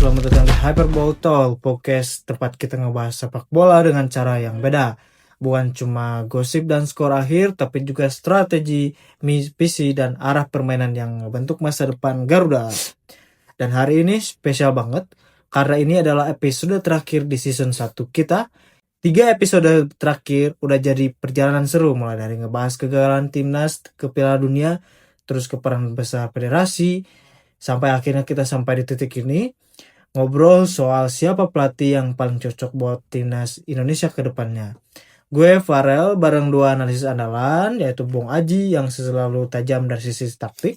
selamat datang di Hyperball Talk, podcast tempat kita ngebahas sepak bola dengan cara yang beda. Bukan cuma gosip dan skor akhir, tapi juga strategi, visi, dan arah permainan yang membentuk masa depan Garuda. Dan hari ini spesial banget, karena ini adalah episode terakhir di season 1 kita. 3 episode terakhir udah jadi perjalanan seru, mulai dari ngebahas kegagalan timnas ke Piala Dunia, terus ke peran besar federasi, sampai akhirnya kita sampai di titik ini. Ngobrol soal siapa pelatih yang paling cocok buat timnas Indonesia ke depannya. Gue Farel bareng dua analisis andalan, yaitu Bung Aji yang selalu tajam dari sisi taktik,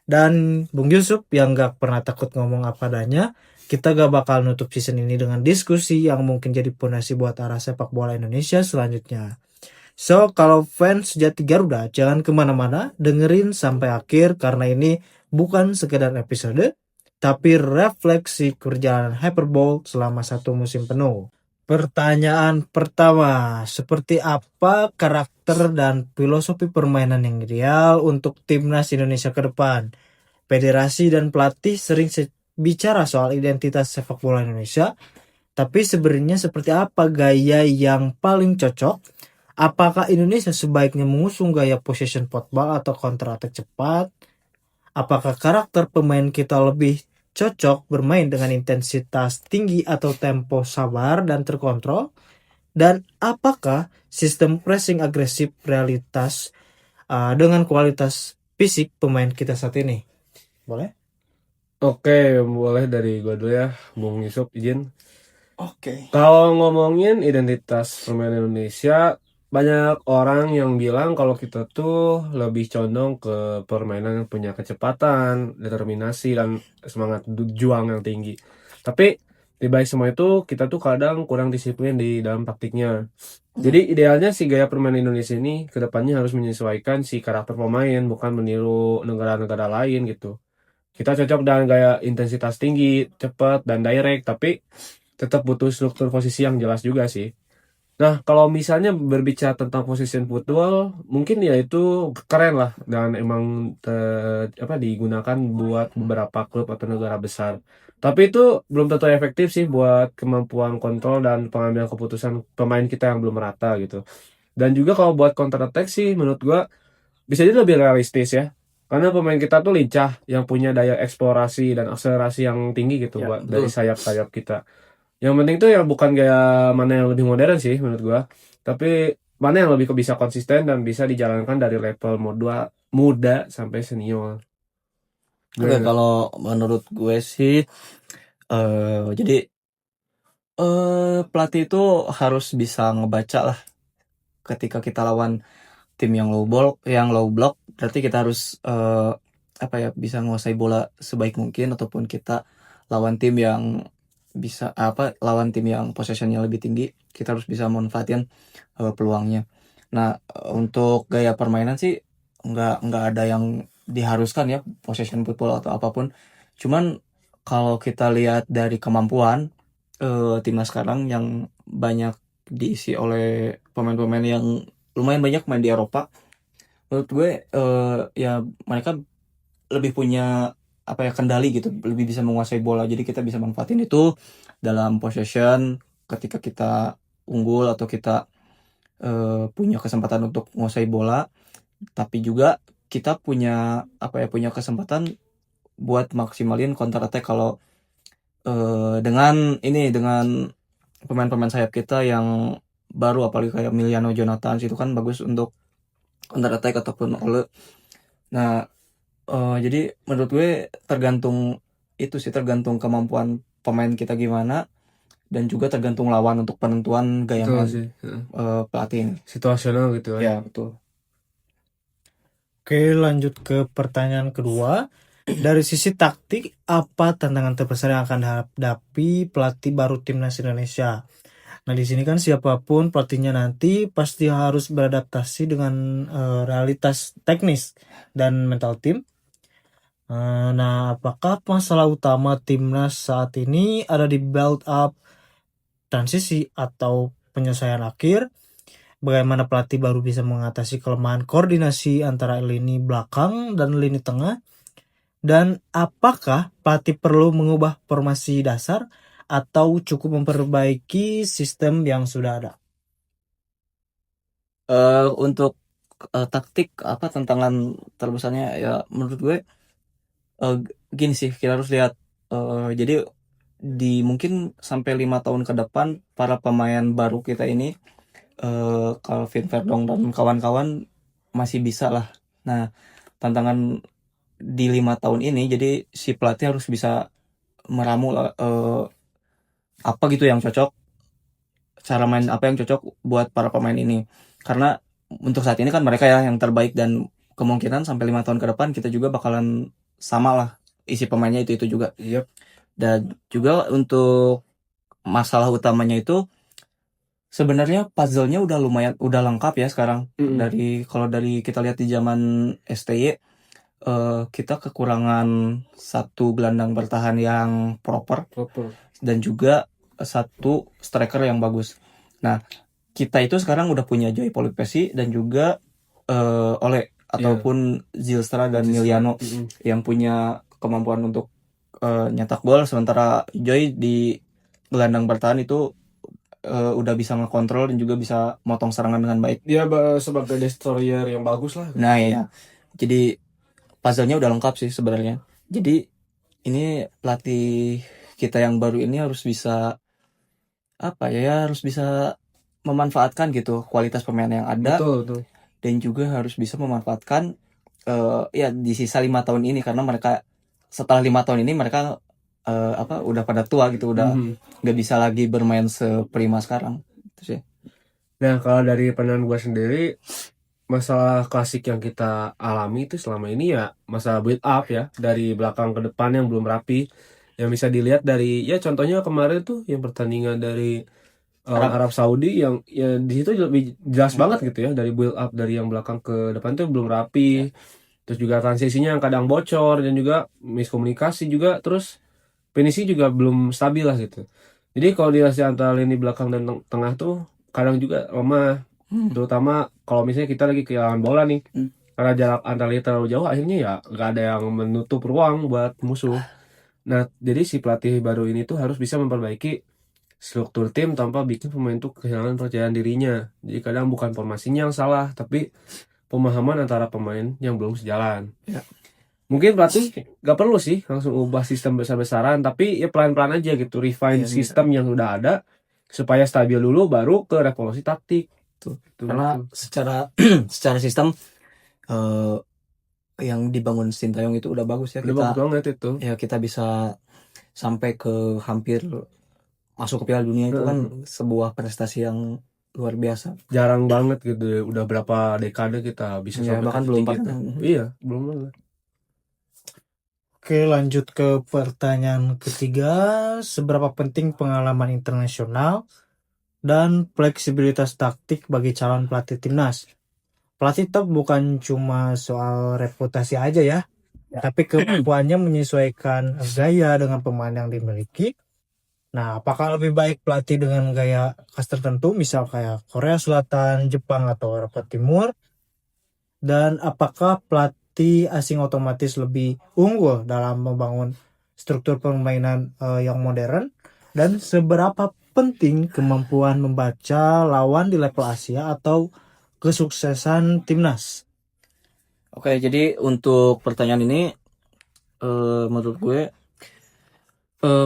dan Bung Yusuf yang gak pernah takut ngomong apa adanya. Kita gak bakal nutup season ini dengan diskusi yang mungkin jadi pondasi buat arah sepak bola Indonesia selanjutnya. So, kalau fans sejati Garuda, jangan kemana-mana, dengerin sampai akhir karena ini bukan sekedar episode, tapi refleksi perjalanan Hyperball selama 1 musim penuh. Pertanyaan pertama, seperti apa karakter dan filosofi permainan yang ideal untuk timnas Indonesia ke depan? Federasi dan pelatih sering bicara soal identitas sepak bola Indonesia, tapi sebenarnya seperti apa gaya yang paling cocok? Apakah Indonesia sebaiknya mengusung gaya possession football atau counter attack cepat? Apakah karakter pemain kita lebih cocok bermain dengan intensitas tinggi atau tempo sabar dan terkontrol? Dan apakah sistem pressing agresif realitas dengan kualitas fisik pemain kita saat ini? Boleh? Oke, boleh dari gue dulu ya, Bung Yusuf izin. Oke. Kalau ngomongin identitas pemain Indonesia, banyak orang yang bilang kalau kita tuh lebih condong ke permainan yang punya kecepatan, determinasi, dan semangat juang yang tinggi. Tapi di balik semua itu, kita tuh kadang kurang disiplin di dalam taktiknya. Jadi idealnya si gaya permainan Indonesia ini kedepannya harus menyesuaikan si karakter pemain, bukan meniru negara-negara lain gitu. Kita cocok dengan gaya intensitas tinggi, cepat, dan direct, tapi tetap butuh struktur posisi yang jelas juga sih. Nah, kalau misalnya berbicara tentang position football, mungkin ya itu keren lah dan emang digunakan buat beberapa klub atau negara besar. Tapi itu belum tentu efektif sih buat kemampuan kontrol dan pengambilan keputusan pemain kita yang belum merata gitu. Dan juga kalau buat counter attack sih menurut gua bisa jadi lebih realistis ya. Karena pemain kita tuh lincah yang punya daya eksplorasi dan akselerasi yang tinggi gitu Ya, buat dari betul. sayap-sayap kita. Yang penting tuh ya bukan gaya mana yang lebih modern sih menurut gua, tapi mana yang lebih bisa konsisten dan bisa dijalankan dari level muda sampai senior. Oke, Gimana? kalau menurut gue sih, jadi pelatih itu harus bisa ngebaca lah ketika kita lawan tim yang low block, berarti kita harus bisa menguasai bola sebaik mungkin, ataupun kita lawan tim yang lawan tim yang possessionnya lebih tinggi, kita harus bisa manfaatin peluangnya. Nah, untuk gaya permainan sih nggak ada yang diharuskan ya, possession football atau apapun. Cuman kalau kita lihat dari kemampuan timnas sekarang yang banyak diisi oleh pemain-pemain yang lumayan banyak main di Eropa, menurut gue ya mereka lebih punya kendali gitu, lebih bisa menguasai bola, jadi kita bisa manfaatin itu dalam possession ketika kita unggul atau kita punya kesempatan untuk menguasai bola. Tapi juga kita punya punya kesempatan buat maksimalin counter attack kalau dengan pemain-pemain sayap kita yang baru, apalagi kayak Emiliano Jonathan itu kan bagus untuk counter attack ataupun Ole. Nah, jadi menurut gue tergantung kemampuan pemain kita gimana, dan juga tergantung lawan untuk penentuan gaya Betul main sih. pelatih ini. Situasional gitu kan. Ya, betul. Oke, lanjut ke pertanyaan kedua. Dari sisi taktik, apa tantangan terbesar yang akan dihadapi pelatih baru timnas Indonesia? Nah, di sini kan siapapun pelatihnya nanti pasti harus beradaptasi dengan realitas teknis dan mental tim. Nah, apakah masalah utama timnas saat ini ada di build up, transisi, atau penyelesaian akhir? Bagaimana pelatih baru bisa mengatasi kelemahan koordinasi antara lini belakang dan lini tengah? Dan apakah pelatih perlu mengubah formasi dasar atau cukup memperbaiki sistem yang sudah ada? Untuk taktik apa tantangan terbesarnya ya menurut gue gini sih, kita harus lihat jadi di mungkin sampai 5 tahun ke depan para pemain baru kita ini Calvin Verdong dan kawan-kawan masih bisa lah. Nah, tantangan di 5 tahun ini jadi si pelatih harus bisa meramu lah, apa gitu yang cocok, cara main apa yang cocok buat para pemain ini. Karena untuk saat ini kan mereka ya yang terbaik dan kemungkinan sampai 5 tahun ke depan kita juga bakalan sama lah isi pemainnya itu juga. Yep. Dan juga untuk masalah utamanya itu sebenarnya puzzle-nya udah lumayan udah lengkap ya sekarang. Kalau dari kita lihat di zaman STY kita kekurangan satu gelandang bertahan yang proper dan juga satu striker yang bagus. Nah, kita itu sekarang udah punya Joy Polipesi dan juga Ole ataupun Zilstra dan Miliano yang punya kemampuan untuk nyetak gol, sementara Joy di gelandang bertahan itu udah bisa ngekontrol dan juga bisa motong serangan dengan baik. Dia sebagai destroyer yang bagus lah. Nah ya, jadi puzzle-nya udah lengkap sih sebenarnya. Jadi ini pelatih kita yang baru ini harus bisa harus bisa memanfaatkan gitu kualitas pemain yang ada. Betul. Dan juga harus bisa memanfaatkan ya di sisa 5 tahun ini, karena mereka setelah 5 tahun ini mereka udah pada tua gitu, udah nggak bisa lagi bermain seprima sekarang itu sih. Nah, kalau dari pandangan gue sendiri, masalah klasik yang kita alami itu selama ini ya masalah build up ya, dari belakang ke depan yang belum rapi, yang bisa dilihat dari ya contohnya kemarin tuh yang pertandingan dari Arab Saudi yang ya di situ lebih jelas banget gitu ya, dari build up dari yang belakang ke depan tuh belum rapi. Terus juga transisinya yang kadang bocor dan juga miskomunikasi juga, terus finishing juga belum stabil lah gitu. Jadi kalau di antara lini belakang dan tengah tuh kadang juga lemah, terutama kalau misalnya kita lagi kehilangan bola nih, karena jarak antar lini terlalu jauh, akhirnya ya nggak ada yang menutup ruang buat musuh. Nah, jadi si pelatih baru ini tuh harus bisa memperbaiki struktur tim tanpa bikin pemain tuh kehilangan percayaan dirinya. Jadi kadang bukan formasinya yang salah, tapi pemahaman antara pemain yang belum sejalan. Ya. Mungkin pelatih gak perlu sih langsung ubah sistem besar-besaran, tapi ya pelan-pelan aja gitu, refine sistem yang udah ada supaya stabil dulu, baru ke revolusi taktik. Tuh. Karena secara sistem yang dibangun Sintayong itu udah bagus ya. Udah bagus banget itu. Ya kita bisa sampai ke hampir masuk ke Piala Dunia itu kan sebuah prestasi yang luar biasa. Jarang banget gitu, udah berapa dekade kita bisa ya, sampai bahkan belum pernah. Iya, belum pernah. Oke, lanjut ke pertanyaan ketiga. Seberapa penting pengalaman internasional dan fleksibilitas taktik bagi calon pelatih timnas? Pelatih top bukan cuma soal reputasi aja ya, tapi kemampuannya menyesuaikan gaya dengan pemain yang dimiliki. Nah, apakah lebih baik pelatih dengan gaya khas tertentu, misal kayak Korea Selatan, Jepang, atau Eropa Timur? Dan apakah pelatih asing otomatis lebih unggul dalam membangun struktur permainan yang modern? Dan seberapa penting kemampuan membaca lawan di level Asia atau kesuksesan timnas? Oke, jadi untuk pertanyaan ini menurut gue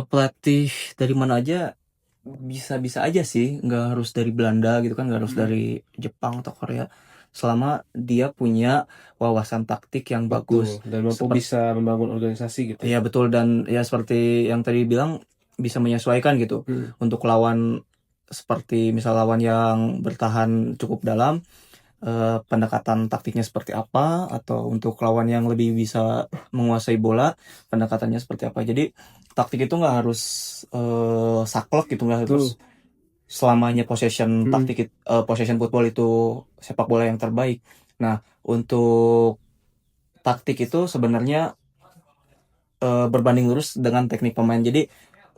pelatih dari mana aja bisa aja sih, nggak harus dari Belanda gitu kan, nggak harus dari Jepang atau Korea, selama dia punya wawasan taktik yang bagus dan mampu bisa membangun organisasi gitu. Iya betul, dan ya seperti yang tadi bilang bisa menyesuaikan gitu untuk lawan, seperti misal lawan yang bertahan cukup dalam, pendekatan taktiknya seperti apa, atau untuk lawan yang lebih bisa menguasai bola pendekatannya seperti apa. Jadi taktik itu nggak harus saklek gitu, nggak harus selamanya possession taktik, possession football itu sepak bola yang terbaik. Nah, untuk taktik itu sebenarnya berbanding lurus dengan teknik pemain. Jadi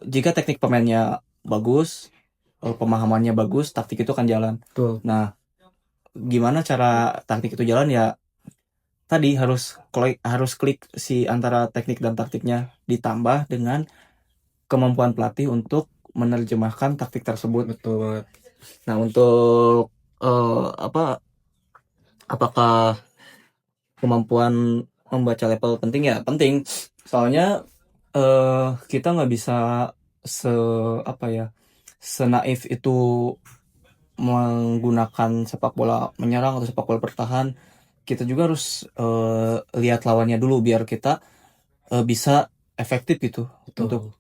jika teknik pemainnya bagus, pemahamannya bagus, taktik itu akan jalan. Betul. Nah, gimana cara taktik itu jalan ya? tadi harus klik si antara teknik dan taktiknya ditambah dengan kemampuan pelatih untuk menerjemahkan taktik tersebut. Betul banget. Nah, untuk apakah kemampuan membaca level penting? Ya penting, soalnya kita nggak bisa senaif itu menggunakan sepak bola menyerang atau sepak bola bertahan. Kita juga harus lihat lawannya dulu biar kita bisa efektif gitu untuk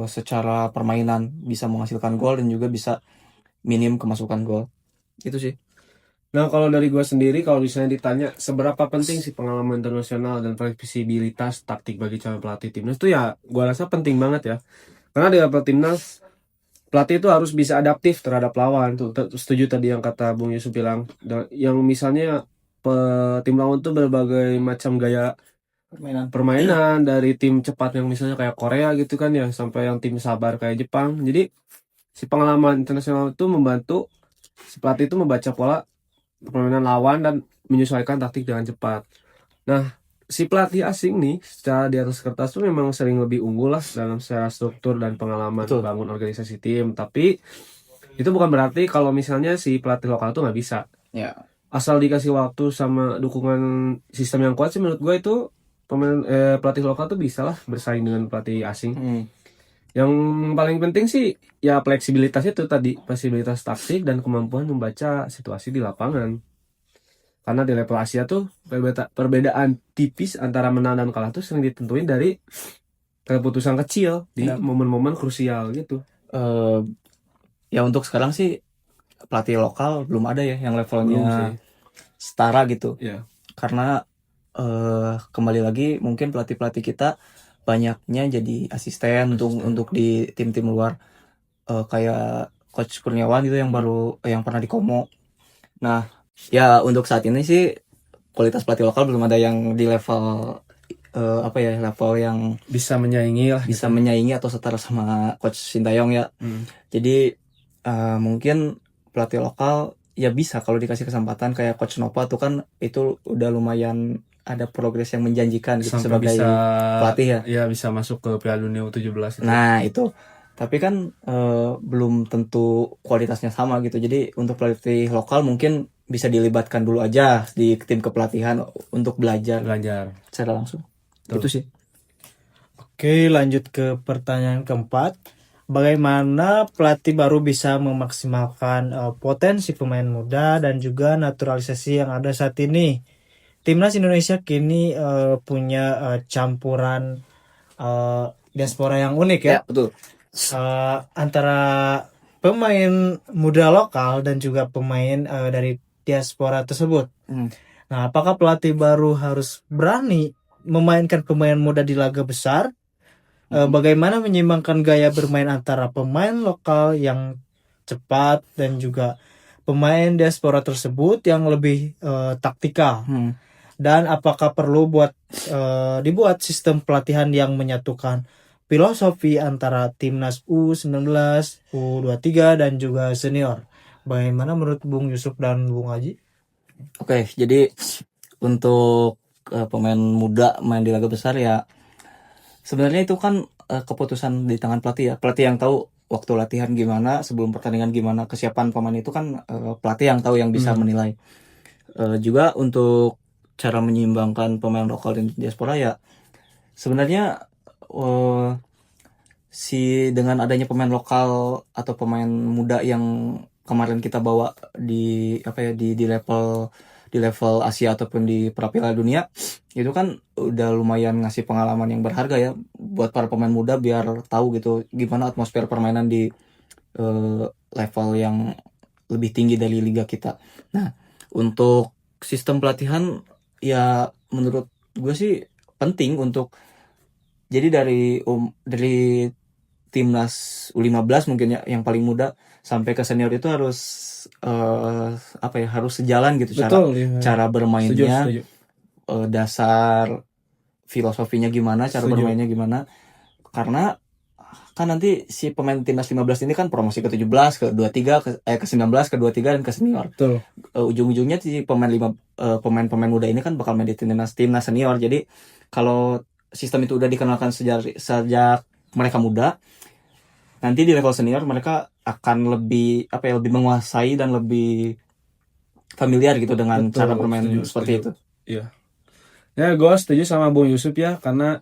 secara permainan bisa menghasilkan gol dan juga bisa minim kemasukan gol. Itu sih. Nah, kalau dari gue sendiri, kalau misalnya ditanya seberapa penting sih pengalaman internasional dan fleksibilitas taktik bagi calon pelatih timnas, itu ya gue rasa penting banget ya. Karena di level timnas, pelatih itu harus bisa adaptif terhadap lawan. Tuh, setuju tadi yang kata Bung Yusuf bilang. Yang misalnya tim lawan tuh berbagai macam gaya permainan dari tim cepat yang misalnya kayak Korea gitu kan ya, sampai yang tim sabar kayak Jepang. Jadi si pengalaman internasional itu membantu si pelatih itu membaca pola permainan lawan dan menyesuaikan taktik dengan cepat. Nah, si pelatih asing nih secara di atas kertas tuh memang sering lebih unggul lah dalam secara struktur dan pengalaman Betul. bangun organisasi tim. Tapi itu bukan berarti kalau misalnya si pelatih lokal tuh nggak bisa. Ya. Asal dikasih waktu sama dukungan sistem yang kuat sih menurut gue itu pelatih lokal tuh bisa lah bersaing dengan pelatih asing. Yang paling penting sih ya fleksibilitas itu tadi, fleksibilitas taktik dan kemampuan membaca situasi di lapangan. Karena di level Asia tuh perbedaan tipis antara menang dan kalah tuh sering ditentuin dari keputusan kecil di momen-momen krusial gitu. Ya untuk sekarang sih pelatih lokal belum ada ya yang Belum levelnya sih. setara gitu. Ya. Karena kembali lagi mungkin pelatih-pelatih kita banyaknya jadi asisten untuk di tim-tim luar, kayak Coach Kurniawan gitu yang yang pernah di Komo. Nah, ya untuk saat ini sih kualitas pelatih lokal belum ada yang di level level yang Bisa menyaingi lah. bisa menyaingi atau setara sama Coach Sintayong ya. Jadi mungkin pelatih lokal ya bisa kalau dikasih kesempatan kayak Coach Nova tuh kan itu udah lumayan ada progres yang menjanjikan gitu Sampai sebagai bisa pelatih ya. Ya bisa masuk ke Piala Dunia U17 itu. Nah itu, tapi kan belum tentu kualitasnya sama gitu. Jadi untuk pelatih lokal mungkin bisa dilibatkan dulu aja di tim kepelatihan untuk belajar secara langsung. Itu sih. Oke, lanjut ke pertanyaan keempat. Bagaimana pelatih baru bisa memaksimalkan potensi pemain muda dan juga naturalisasi yang ada saat ini? Timnas Indonesia kini punya campuran diaspora yang unik ya. Betul. Antara pemain muda lokal dan juga pemain dari diaspora tersebut. Nah, apakah pelatih baru harus berani memainkan pemain muda di laga besar? Bagaimana menyeimbangkan gaya bermain antara pemain lokal yang cepat dan juga pemain diaspora tersebut yang lebih taktikal? Dan apakah perlu dibuat sistem pelatihan yang menyatukan filosofi antara timnas U19, U23 dan juga senior? Bagaimana menurut Bung Yusuf dan Bung Haji? Oke, jadi untuk pemain muda main di laga besar ya sebenarnya itu kan keputusan di tangan pelatih ya. Pelatih yang tahu waktu latihan gimana, sebelum pertandingan gimana, kesiapan pemain itu kan pelatih yang tahu, yang bisa menilai. Juga untuk cara menyeimbangkan pemain lokal dan diaspora ya sebenarnya dengan adanya pemain lokal atau pemain muda yang kemarin kita bawa di level Asia ataupun di Piala Dunia itu kan udah lumayan ngasih pengalaman yang berharga ya buat para pemain muda biar tahu gitu gimana atmosfer permainan di level yang lebih tinggi dari liga kita. Nah, untuk sistem pelatihan ya menurut gue sih penting untuk jadi dari timnas U15 mungkin ya yang paling muda sampai ke senior itu harus harus sejalan gitu. Betul, cara bermainnya, setuju. Dasar filosofinya gimana, cara bermainnya gimana, karena kan nanti si pemain timnas 15 ini kan promosi ke 17, ke 23, ke 19, ke 23 dan ke senior. Betul. Ujung-ujungnya si pemain-pemain muda ini kan bakal main di timnas senior. Jadi kalau sistem itu udah dikenalkan sejak mereka muda, nanti di level senior mereka akan lebih lebih menguasai dan lebih familiar gitu dengan Betul, cara bermain setuju, seperti setuju. itu. Iya. Ya, gue setuju sama Bung Yusuf ya, karena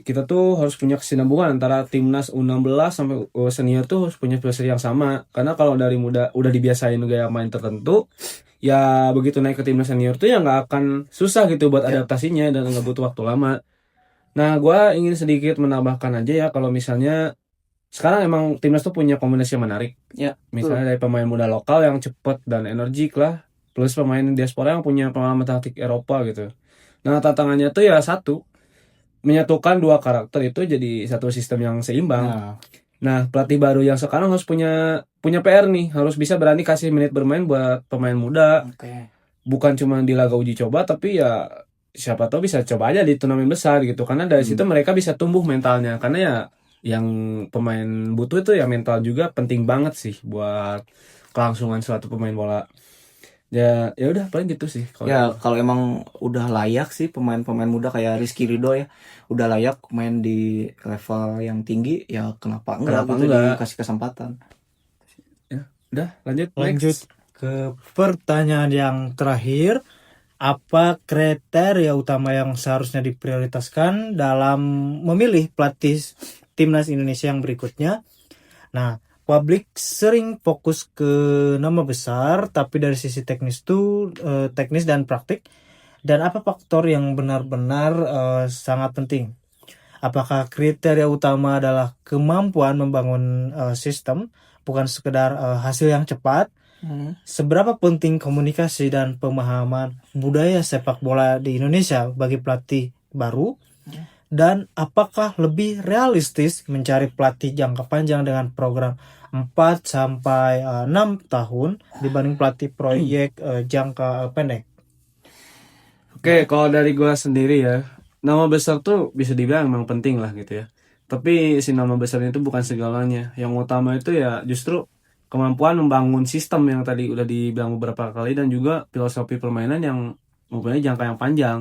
kita tuh harus punya kesinambungan antara timnas U16 sampai senior tuh harus punya filosofi yang sama. Karena kalau dari muda udah dibiasain gaya main tertentu, ya begitu naik ke timnas senior tuh ya nggak akan susah gitu buat adaptasinya dan nggak butuh waktu lama. Nah, gue ingin sedikit menambahkan aja ya, kalau misalnya sekarang emang timnas tuh punya kombinasi yang menarik. Ya, Misalnya dari pemain muda lokal yang cepet dan energik lah, plus pemain diaspora yang punya pengalaman taktik Eropa gitu. Nah, tantangannya tuh ya satu, menyatukan dua karakter itu jadi satu sistem yang seimbang. nah, Nah, pelatih baru yang sekarang harus punya PR nih, harus bisa berani kasih menit bermain buat pemain muda. oke. Bukan cuma di laga uji coba, tapi ya siapa tahu bisa coba aja di turnamen besar gitu. Karena dari situ mereka bisa tumbuh mentalnya. Karena ya yang pemain butuh itu ya mental juga penting banget sih buat kelangsungan suatu pemain bola. Ya udah paling gitu sih kalau Ya kalau emang udah layak sih pemain-pemain muda kayak Rizky Ridho ya, udah layak main di level yang tinggi, ya kenapa enggak Kenapa gitu enggak? dikasih kesempatan. Ya udah lanjut Lanjut next. ke pertanyaan yang terakhir. Apa kriteria utama yang seharusnya diprioritaskan dalam memilih pelatih timnas Indonesia yang berikutnya? Nah, publik sering fokus ke nama besar, tapi dari sisi teknis teknis dan praktik. Dan apa faktor yang benar-benar sangat penting? Apakah kriteria utama adalah kemampuan membangun sistem, bukan sekedar hasil yang cepat? Seberapa penting komunikasi dan pemahaman budaya sepak bola di Indonesia bagi pelatih baru? Dan apakah lebih realistis mencari pelatih jangka panjang dengan program 4 sampai 6 tahun dibanding pelatih proyek jangka pendek? Oke, kalau dari gua sendiri ya, nama besar tuh bisa dibilang memang penting lah gitu ya. Tapi si nama besar itu bukan segalanya. Yang utama itu ya justru kemampuan membangun sistem yang tadi udah dibilang beberapa kali, dan juga filosofi permainan yang mempunyai jangka yang panjang.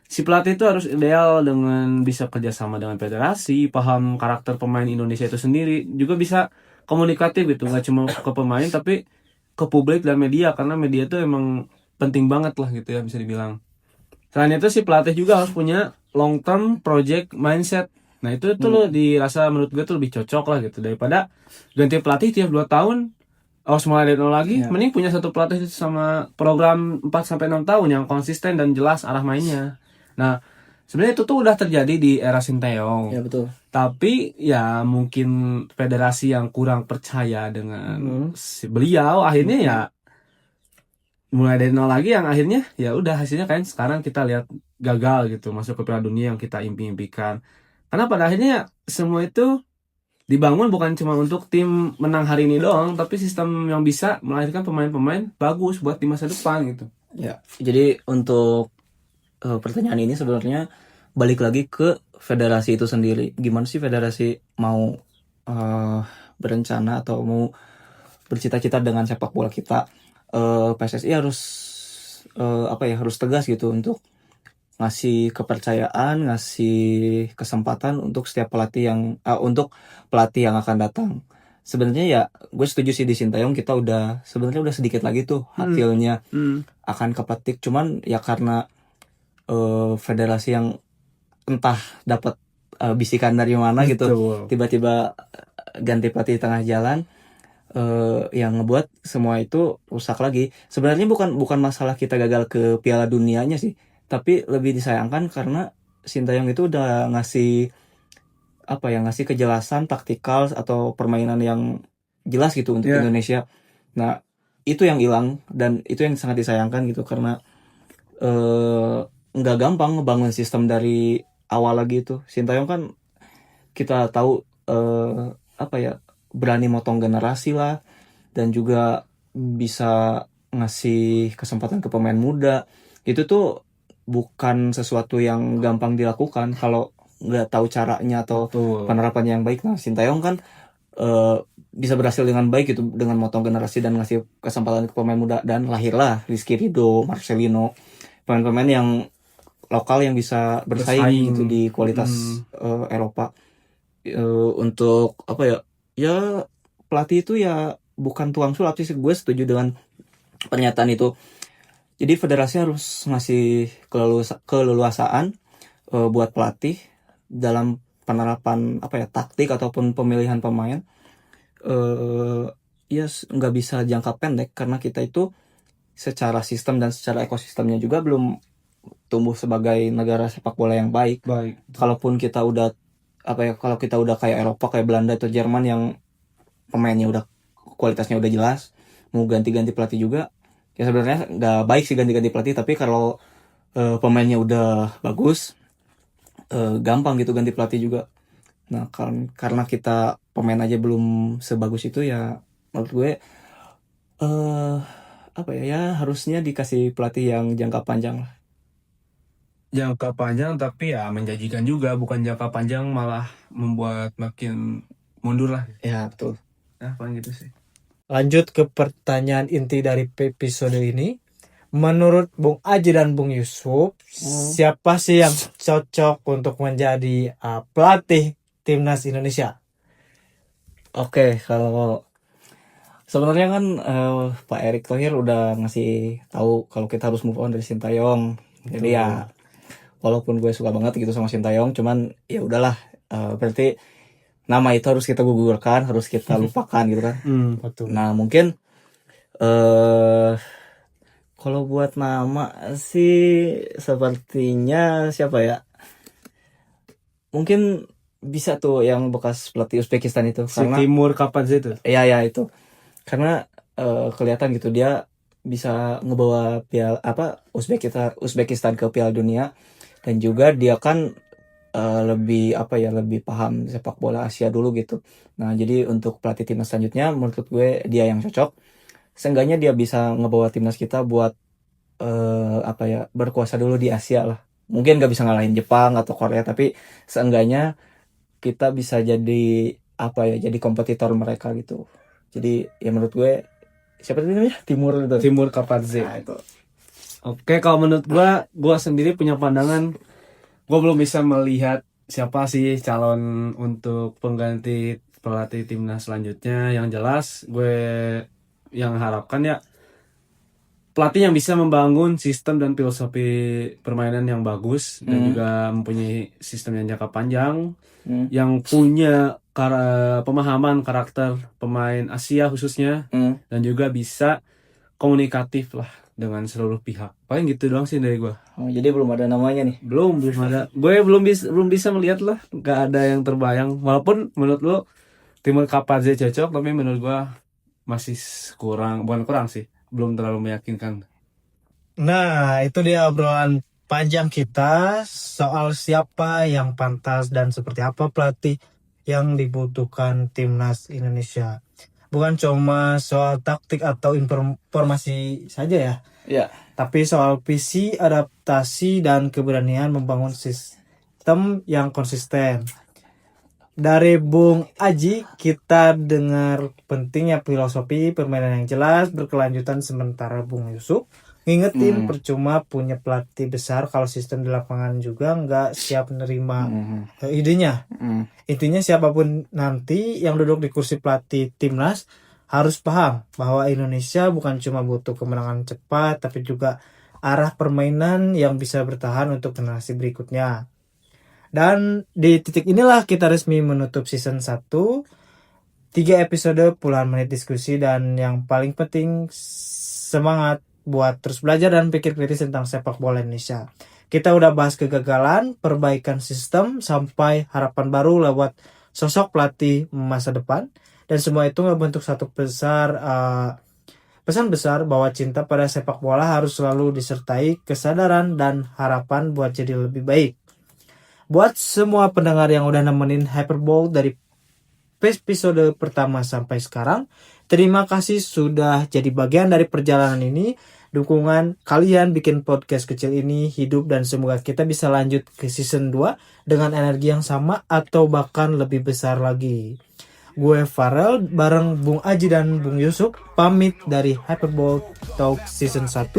Si pelatih itu harus ideal dengan bisa kerjasama dengan federasi, paham karakter pemain Indonesia itu sendiri, juga bisa komunikatif gitu, nggak cuma ke pemain tapi ke publik dan media, karena media itu emang penting banget lah gitu ya bisa dibilang. Selain itu si pelatih juga harus punya long term project mindset. Nah itu tuh lo dirasa menurut gue tuh lebih cocok lah gitu, daripada ganti pelatih tiap 2 tahun harus mulai dari nol lagi. Ya. Mending punya satu pelatih sama program 4 sampai 6 tahun yang konsisten dan jelas arah mainnya. Nah sebenarnya itu tuh udah terjadi di era Sinteyong. Ya betul. Tapi ya mungkin federasi yang kurang percaya dengan beliau, akhirnya ya mulai dari nol lagi, yang akhirnya ya udah hasilnya kan sekarang kita lihat gagal gitu masuk ke Piala Dunia yang kita impi-impikan. Karena pada akhirnya semua itu dibangun bukan cuma untuk tim menang hari ini doang, tapi sistem yang bisa melahirkan pemain-pemain bagus buat di masa depan gitu. Ya, jadi untuk pertanyaan ini sebenarnya balik lagi ke federasi itu sendiri. Gimana sih federasi mau berencana atau mau bercita-cita dengan sepak bola kita? PSSI harus harus tegas gitu untuk ngasih kepercayaan, ngasih kesempatan untuk setiap pelatih yang akan datang. Sebenarnya ya gue setuju sih di Sintayong kita sebenarnya udah sedikit lagi tuh hasilnya akan kepetik, cuman ya karena federasi yang entah dapat bisikan dari mana gitu, Betul. tiba-tiba ganti pelatih di tengah jalan, yang ngebuat semua itu rusak lagi. Sebenarnya bukan masalah kita gagal ke Piala Dunianya sih, tapi lebih disayangkan karena Sintayong itu udah ngasih kejelasan taktikal atau permainan yang jelas gitu untuk Indonesia. Nah itu yang hilang, dan itu yang sangat disayangkan gitu, karena nggak gampang ngebangun sistem dari awal lagi itu. Sintayong kan kita tahu berani motong generasi lah, dan juga bisa ngasih kesempatan ke pemain muda. Itu tuh bukan sesuatu yang gampang dilakukan kalau nggak tahu caranya atau Betul. penerapannya yang baik. Nah, Sintayong kan bisa berhasil dengan baik gitu dengan motong generasi dan ngasih kesempatan ke pemain muda, dan lahirlah Rizky Ridho, Marcelino, pemain-pemain yang lokal yang bisa bersaing gitu di kualitas Eropa. Untuk apa ya? Ya pelatih itu ya bukan tuang sulap sih, gue setuju dengan pernyataan itu. Jadi federasi harus ngasih keleluasaan buat pelatih dalam penerapan apa ya taktik ataupun pemilihan pemain. Ya nggak bisa jangka pendek karena kita itu secara sistem dan secara ekosistemnya juga belum tumbuh sebagai negara sepak bola yang baik. Kalaupun kita udah kalau kita udah kayak Eropa, kayak Belanda atau Jerman yang pemainnya udah kualitasnya udah jelas, mau ganti-ganti pelatih juga ya sebenarnya nggak baik sih ganti-ganti pelatih, tapi kalau pemainnya udah bagus gampang gitu ganti pelatih juga. Nah karena kita pemain aja belum sebagus itu ya, menurut gue apa ya harusnya dikasih pelatih yang jangka panjang lah. Jangka panjang tapi ya menjanjikan juga, bukan jangka panjang malah membuat makin mundur lah. Ya betul. Nah, paling gitu sih. Lanjut ke pertanyaan inti dari episode ini. Menurut Bung Aji dan Bung Yusuf, siapa sih yang cocok untuk menjadi pelatih timnas Indonesia? Oke, kalau sebenarnya kan Pak Erick Thohir udah ngasih tahu kalau kita harus move on dari Sintayong. Jadi ya walaupun gue suka banget gitu sama Sintayong, cuman ya udahlah, berarti nama itu harus kita gugurkan, harus kita lupakan gitu kan. Betul. Nah mungkin kalau buat nama sih sepertinya siapa ya? Mungkin bisa tuh yang bekas pelatih Uzbekistan itu, Si karena Timur Kapadze itu. ya itu karena kelihatan gitu dia bisa ngebawa Uzbekistan ke Piala Dunia, dan juga dia kan lebih paham sepak bola Asia dulu gitu. Nah jadi untuk pelatih timnas selanjutnya menurut gue dia yang cocok. Seenggaknya dia bisa ngebawa timnas kita buat berkuasa dulu di Asia lah. Mungkin gak bisa ngalahin Jepang atau Korea, tapi seenggaknya kita bisa jadi jadi kompetitor mereka gitu. Jadi ya menurut gue siapa tadi namanya? Timur Kapadze. Nah, itu. Oke, kalau menurut gua sendiri punya pandangan, gua belum bisa melihat siapa sih calon untuk pengganti pelatih timnas selanjutnya. Yang jelas gue yang harapkan ya pelatih yang bisa membangun sistem dan filosofi permainan yang bagus dan juga mempunyai sistem yang jangka panjang, yang punya pemahaman karakter pemain Asia khususnya, dan juga bisa komunikatif lah dengan seluruh pihak. Paling gitu doang sih dari gue. Oh, jadi belum ada namanya nih. Belum ada. Gue belum bisa melihat lah, nggak ada yang terbayang. Walaupun menurut lo Timur Kapadze cocok, tapi menurut gue masih bukan kurang sih, belum terlalu meyakinkan. Nah, itu dia obrolan panjang kita soal siapa yang pantas dan seperti apa pelatih yang dibutuhkan timnas Indonesia. Bukan cuma soal taktik atau informasi saja ya. Ya. Tapi soal visi, adaptasi, dan keberanian membangun sistem yang konsisten. Dari Bung Aji, kita dengar pentingnya filosofi permainan yang jelas, berkelanjutan, sementara Bung Yusuf ngingetin percuma punya pelatih besar kalau sistem di lapangan juga nggak siap menerima idenya. Intinya siapapun nanti yang duduk di kursi pelatih timnas harus paham bahwa Indonesia bukan cuma butuh kemenangan cepat, tapi juga arah permainan yang bisa bertahan untuk generasi berikutnya. Dan di titik inilah kita resmi menutup season 1, 3 episode puluhan menit diskusi, dan yang paling penting semangat buat terus belajar dan pikir kritis tentang sepak bola Indonesia. Kita udah bahas kegagalan, perbaikan sistem, sampai harapan baru lewat sosok pelatih masa depan. Dan semua itu ngebentuk satu pesan besar bahwa cinta pada sepak bola harus selalu disertai kesadaran dan harapan buat jadi lebih baik. Buat semua pendengar yang udah nemenin Hyperball dari episode pertama sampai sekarang, terima kasih sudah jadi bagian dari perjalanan ini. dukungan kalian bikin podcast kecil ini hidup dan semoga kita bisa lanjut ke season 2 dengan energi yang sama atau bahkan lebih besar lagi. Gue Farel bareng Bung Aji dan Bung Yusuf pamit dari Hyperball Talk Season 1.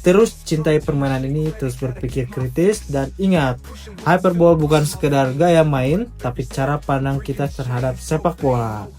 Terus cintai permainan ini, terus berpikir kritis, dan ingat, Hyperball bukan sekedar gaya main, tapi cara pandang kita terhadap sepak bola.